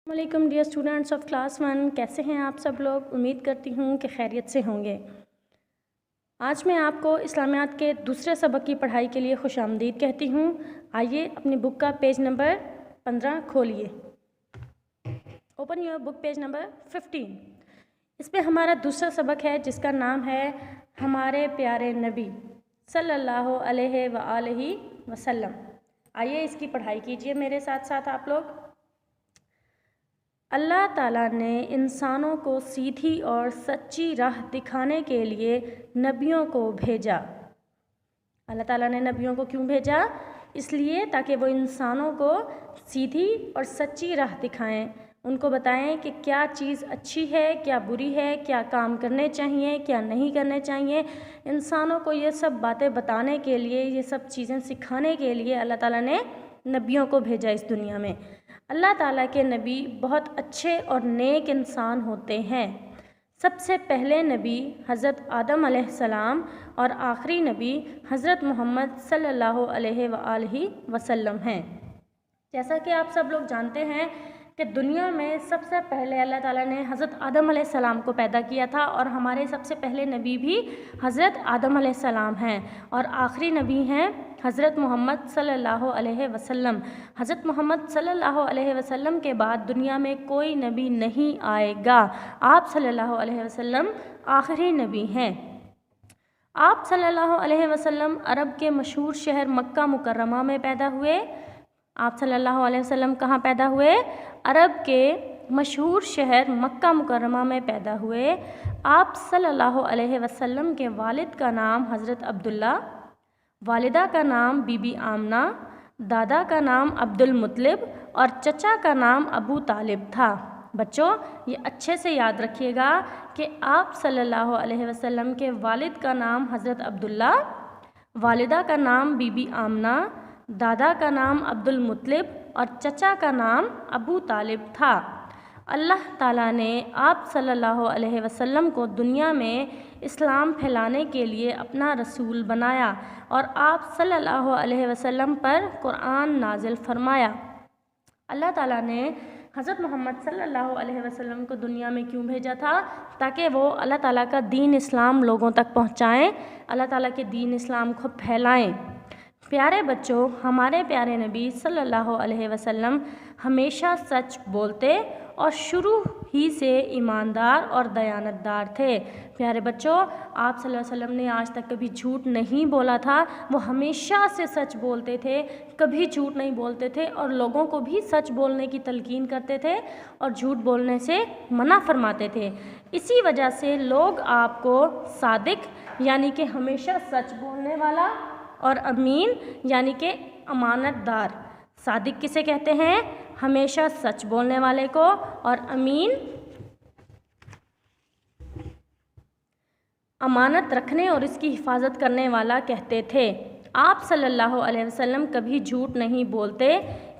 वालेकुम dear students of class 1, कैसे हैं आप सब लोग। उम्मीद करती हूँ कि खैरियत से होंगे। आज मैं आपको इस्लामियात के दूसरे सबक की पढ़ाई के लिए खुशामदीद कहती हूँ। आइए अपनी बुक का पेज नंबर 15 खोलिए। Open your book page number 15। इस पे हमारा दूसरा सबक है जिसका नाम है हमारे प्यारे नबी सल्लल्लाहु अलैहि वसल्लम। आइए इसकी पढ़ाई कीजिए मेरे साथ साथ आप लोग। अल्लाह ताला ने इंसानों को सीधी और सच्ची राह दिखाने के लिए नबियों को भेजा। अल्लाह ताला ने नबियों को क्यों भेजा? इसलिए ताकि वो इंसानों को सीधी और सच्ची राह दिखाएं, उनको बताएं कि क्या चीज़ अच्छी है, क्या बुरी है, क्या काम करने चाहिए, क्या नहीं करने चाहिए। इंसानों को ये सब बातें बताने के लिए, ये सब चीज़ें सिखाने के लिए अल्लाह ताला ने नबियों को भेजा इस दुनिया में। अल्लाह ताला के नबी बहुत अच्छे और नेक इंसान होते हैं। सबसे पहले नबी हज़रत आदम अलैहिस्सलाम और आखिरी नबी हज़रत मोहम्मद सल्लल्लाहु अलैहि वसल्लम हैं। जैसा कि आप सब लोग जानते हैं कि दुनिया में सबसे पहले अल्लाह ताला ने हज़रत आदम अलैहिस्सलाम को पैदा किया था और हमारे सबसे पहले नबी भी हज़रत आदम अलैहिस्सलाम हैं और आखिरी नबी हैं हज़रत मोहम्मद सल्लल्लाहु अलैहि वसल्लम। हज़रत मोहम्मद सल्लल्लाहु अलैहि वसल्लम के बाद दुनिया में कोई नबी नहीं आएगा। आप सल्लल्लाहु अलैहि वसल्लम आखिरी नबी हैं। आप सल्लल्लाहु अलैहि वसल्लम अरब के मशहूर शहर मक्का मुकर्रमा में पैदा हुए। आप सल्लल्लाहु अलैहि वसल्लम कहाँ पैदा हुए? अरब के मशहूर शहर मक्का मुकर्रमा में पैदा हुए। आप सल्लल्लाहु अलैहि वसल्लम के वालिद का नाम हज़रत अब्दुल्ला, वालिदा का नाम बीबी आमना, दादा का नाम अब्दुल मुत्तलिब और चचा का नाम अबू तालिब था। बच्चों ये अच्छे से याद रखिएगा कि आप सल्लल्लाहु अलैहि वसल्लम के वालिद का नाम हज़रत अब्दुल्ला, वालिदा का नाम बीबी आमना, दादा का नाम अब्दुल मुत्तलिब और चचा का नाम अबू तालिब था। अल्लाह ताला ने आप सल्लल्लाहु अलैहि वसल्लम को दुनिया में इस्लाम फैलाने के लिए अपना रसूल बनाया और आप सल्लल्लाहु अलैहि वसल्लम पर कुरान नाजिल फरमाया। अल्लाह ताला ने हज़रत मोहम्मद सल्लल्लाहु अलैहि वसल्लम को दुनिया में क्यों भेजा था? ताकि वो अल्लाह ताला का दीन इस्लाम लोगों तक पहुँचाएँ, अल्लाह ताला के दीन इस्लाम को फैलाएँ। प्यारे बच्चों, हमारे प्यारे नबी सल्लल्लाहु अलैहि वसल्लम हमेशा सच बोलते और शुरू ही से ईमानदार और दयानतदार थे। प्यारे बच्चों, आप सल्लल्लाहु अलैहि वसल्लम ने आज तक कभी झूठ नहीं बोला था। वो हमेशा से सच बोलते थे, कभी झूठ नहीं बोलते थे और लोगों को भी सच बोलने की तलकीन करते थे और झूठ बोलने से मना फरमाते थे। इसी वजह से लोग आपको सादिक यानी कि हमेशा सच बोलने वाला और अमीन यानी कि अमानतदार, सादिक किसे कहते हैं? हमेशा सच बोलने वाले को, और अमीन अमानत रखने और इसकी हिफाजत करने वाला कहते थे। आप सल्लल्लाहु अलैहि वसल्लम कभी झूठ नहीं बोलते,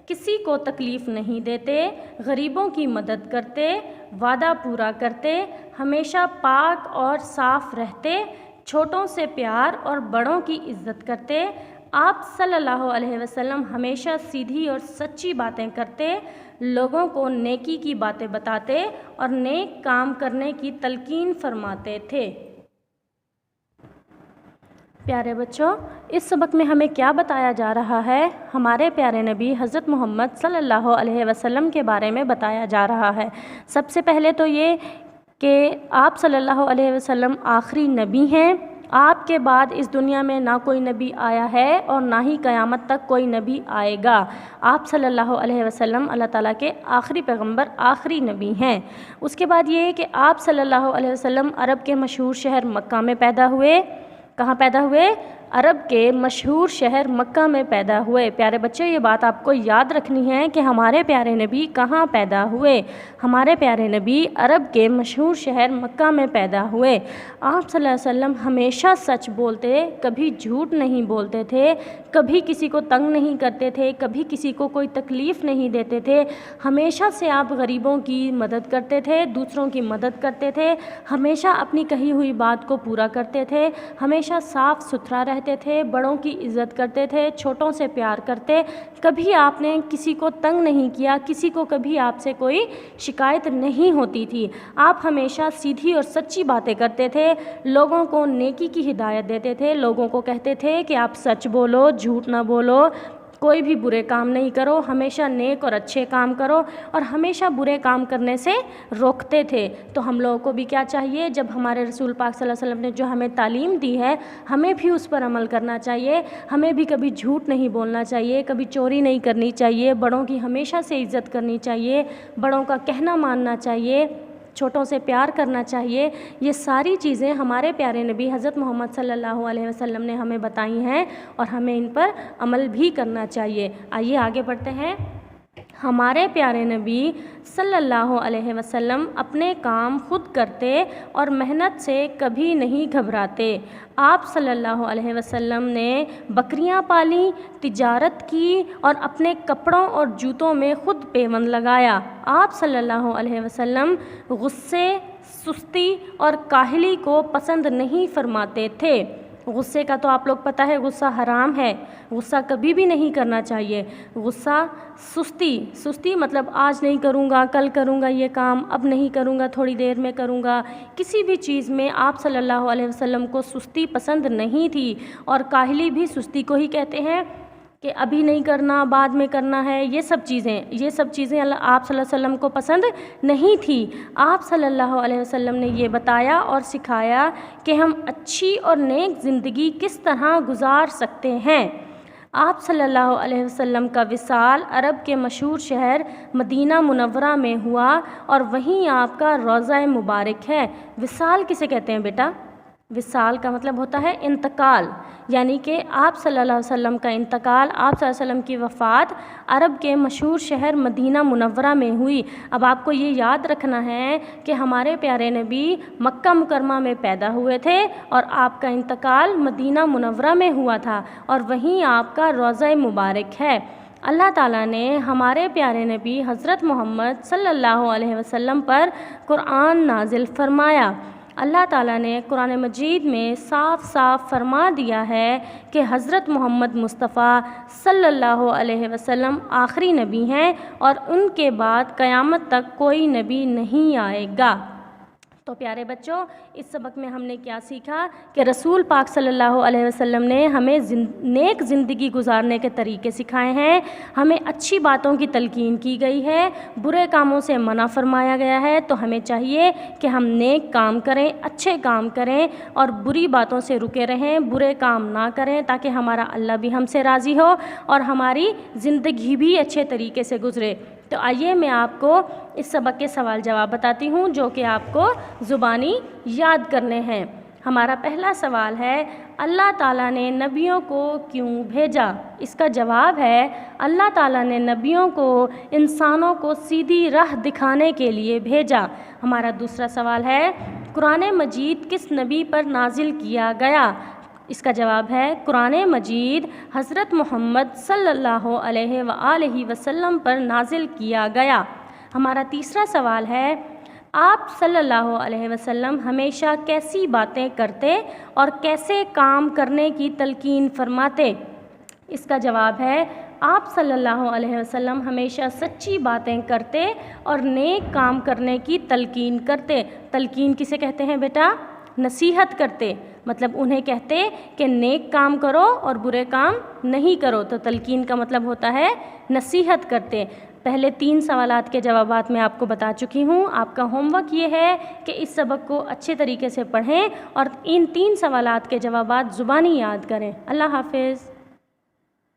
किसी को तकलीफ़ नहीं देते, गरीबों की मदद करते, वादा पूरा करते, हमेशा पाक और साफ़ रहते, छोटों से प्यार और बड़ों की इज़्ज़त करते। आप सल्लल्लाहु अलैहि वसल्लम हमेशा सीधी और सच्ची बातें करते, लोगों को नेकी की बातें बताते और नेक काम करने की तलकीन फरमाते थे। प्यारे बच्चों, इस सबक में हमें क्या बताया जा रहा है? हमारे प्यारे नबी हज़रत मोहम्मद सल्लल्लाहु अलैहि वसल्लम के बारे में बताया जा रहा है। सबसे पहले तो ये कि आप सल्लल्लाहु अलैहि वसल्लम आखिरी नबी हैं। आपके बाद इस दुनिया में ना कोई नबी आया है और ना ही क़यामत तक कोई नबी आएगा। आप सल्लल्लाहु अलैहि वसल्लम अल्लाह ताला के आखिरी पैगंबर, आखिरी नबी हैं। उसके बाद ये कि आप सल्लल्लाहु अलैहि वसल्लम अरब के मशहूर शहर मक्का में पैदा हुए। कहाँ पैदा हुए? अरब के मशहूर शहर मक्का में पैदा हुए। प्यारे बच्चों, ये बात आपको याद रखनी है कि हमारे प्यारे नबी कहाँ पैदा हुए। हमारे प्यारे नबी अरब के मशहूर शहर मक्का में पैदा हुए। आप सल्लल्लाहु अलैहि वसल्लम हमेशा सच बोलते, कभी झूठ नहीं बोलते थे, कभी किसी को तंग नहीं करते थे, कभी किसी को कोई तकलीफ़ नहीं देते थे। हमेशा से आप गरीबों की मदद करते थे, दूसरों की मदद करते थे, हमेशा अपनी कही हुई बात को पूरा करते थे, हमेशा साफ़ सुथरा रहते رہتے تھے، بڑوں کی عزت کرتے تھے، چھوٹوں سے پیار کرتے، کبھی آپ نے کسی کو تنگ نہیں کیا، کسی کو کبھی آپ سے کوئی شکایت نہیں ہوتی تھی۔ آپ ہمیشہ سیدھی اور سچی باتیں کرتے تھے، لوگوں کو نیکی کی ہدایت دیتے تھے، لوگوں کو کہتے تھے کہ آپ سچ بولو، جھوٹ نہ بولو، کوئی بھی برے کام نہیں کرو، ہمیشہ نیک اور اچھے کام کرو، اور ہمیشہ برے کام کرنے سے روکتے تھے۔ تو ہم لوگوں کو بھی کیا چاہیے، جب ہمارے رسول پاک صلی اللہ علیہ وسلم نے جو ہمیں تعلیم دی ہے، ہمیں بھی اس پر عمل کرنا چاہیے۔ ہمیں بھی کبھی جھوٹ نہیں بولنا چاہیے، کبھی چوری نہیں کرنی چاہیے، بڑوں کی ہمیشہ سے عزت کرنی چاہیے، بڑوں کا کہنا ماننا چاہیے، چھوٹوں سے پیار کرنا چاہیے۔ یہ ساری چیزیں ہمارے پیارے نبی حضرت محمد صلی اللہ علیہ وسلم نے ہمیں بتائی ہیں، اور ہمیں ان پر عمل بھی کرنا چاہیے۔ آئیے آگے بڑھتے ہیں۔ ہمارے پیارے نبی صلی اللہ علیہ وسلم اپنے کام خود کرتے اور محنت سے کبھی نہیں گھبراتے۔ آپ صلی اللہ علیہ وسلم نے بکریاں پالیں، تجارت کی، اور اپنے کپڑوں اور جوتوں میں خود پیوند لگایا۔ آپ صلی اللہ علیہ وسلم غصے، سستی اور کاہلی کو پسند نہیں فرماتے تھے۔ غصے کا تو آپ لوگ پتہ ہے، غصہ حرام ہے، غصہ کبھی بھی نہیں کرنا چاہیے۔ غصہ، سستی مطلب آج نہیں کروں گا، کل کروں گا یہ کام، اب نہیں کروں گا، تھوڑی دیر میں کروں گا۔ کسی بھی چیز میں آپ صلی اللہ علیہ وسلم کو سستی پسند نہیں تھی، اور کاہلی بھی سستی کو ہی کہتے ہیں کہ ابھی نہیں کرنا، بعد میں کرنا ہے۔ یہ سب چیزیں آپ صلی اللہ علیہ وسلم کو پسند نہیں تھی۔ آپ صلی اللہ علیہ وسلم نے یہ بتایا اور سکھایا کہ ہم اچھی اور نیک زندگی کس طرح گزار سکتے ہیں۔ آپ صلی اللہ علیہ وسلم کا وصال عرب کے مشہور شہر مدینہ منورہ میں ہوا، اور وہیں آپ کا روضہ مبارک ہے۔ وصال کسے کہتے ہیں بیٹا؟ وصال کا مطلب ہوتا ہے انتقال، یعنی کہ آپ صلی اللہ علیہ وسلم کا انتقال، آپ صلی اللہ علیہ وسلم کی وفات عرب کے مشہور شہر مدینہ منورہ میں ہوئی۔ اب آپ کو یہ یاد رکھنا ہے کہ ہمارے پیارے نبی مکہ مکرمہ میں پیدا ہوئے تھے، اور آپ کا انتقال مدینہ منورہ میں ہوا تھا، اور وہیں آپ کا روضہ مبارک ہے۔ اللہ تعالیٰ نے ہمارے پیارے نبی حضرت محمد صلی اللہ علیہ وسلم پر قرآن نازل فرمایا۔ اللہ تعالیٰ نے قرآن مجید میں صاف صاف فرما دیا ہے کہ حضرت محمد مصطفیٰ صلی اللہ علیہ وسلم آخری نبی ہیں، اور ان کے بعد قیامت تک کوئی نبی نہیں آئے گا۔ تو پیارے بچوں، اس سبق میں ہم نے کیا سیکھا کہ رسول پاک صلی اللہ علیہ وسلم نے ہمیں نیک زندگی گزارنے کے طریقے سکھائے ہیں، ہمیں اچھی باتوں کی تلقین کی گئی ہے، برے کاموں سے منع فرمایا گیا ہے۔ تو ہمیں چاہیے کہ ہم نیک کام کریں، اچھے کام کریں، اور بری باتوں سے رکے رہیں، برے کام نہ کریں، تاکہ ہمارا اللہ بھی ہم سے راضی ہو اور ہماری زندگی بھی اچھے طریقے سے گزرے۔ تو آئیے میں آپ کو اس سبق کے سوال جواب بتاتی ہوں، جو کہ آپ کو زبانی یاد کرنے ہیں۔ ہمارا پہلا سوال ہے، اللہ تعالیٰ نے نبیوں کو کیوں بھیجا؟ اس کا جواب ہے، اللہ تعالیٰ نے نبیوں کو انسانوں کو سیدھی راہ دکھانے کے لیے بھیجا۔ ہمارا دوسرا سوال ہے، قرآن مجید کس نبی پر نازل کیا گیا؟ اس کا جواب ہے، قرآن مجید حضرت محمد صلی اللہ علیہ وآلہ وسلم پر نازل کیا گیا۔ ہمارا تیسرا سوال ہے، آپ صلی اللہ علیہ وسلم ہمیشہ کیسی باتیں کرتے اور کیسے کام کرنے کی تلقین فرماتے؟ اس کا جواب ہے، آپ صلی اللہ علیہ وسلم ہمیشہ سچی باتیں کرتے اور نیک کام کرنے کی تلقین کرتے۔ تلقین کسے کہتے ہیں بیٹا؟ نصیحت کرتے، مطلب انہیں کہتے کہ نیک کام کرو اور برے کام نہیں کرو، تو تلقین کا مطلب ہوتا ہے نصیحت کرتے۔ پہلے 3 سوالات کے جوابات میں آپ کو بتا چکی ہوں۔ آپ کا ہوم ورک یہ ہے کہ اس سبق کو اچھے طریقے سے پڑھیں اور ان 3 سوالات کے جوابات زبانی یاد کریں۔ اللہ حافظ۔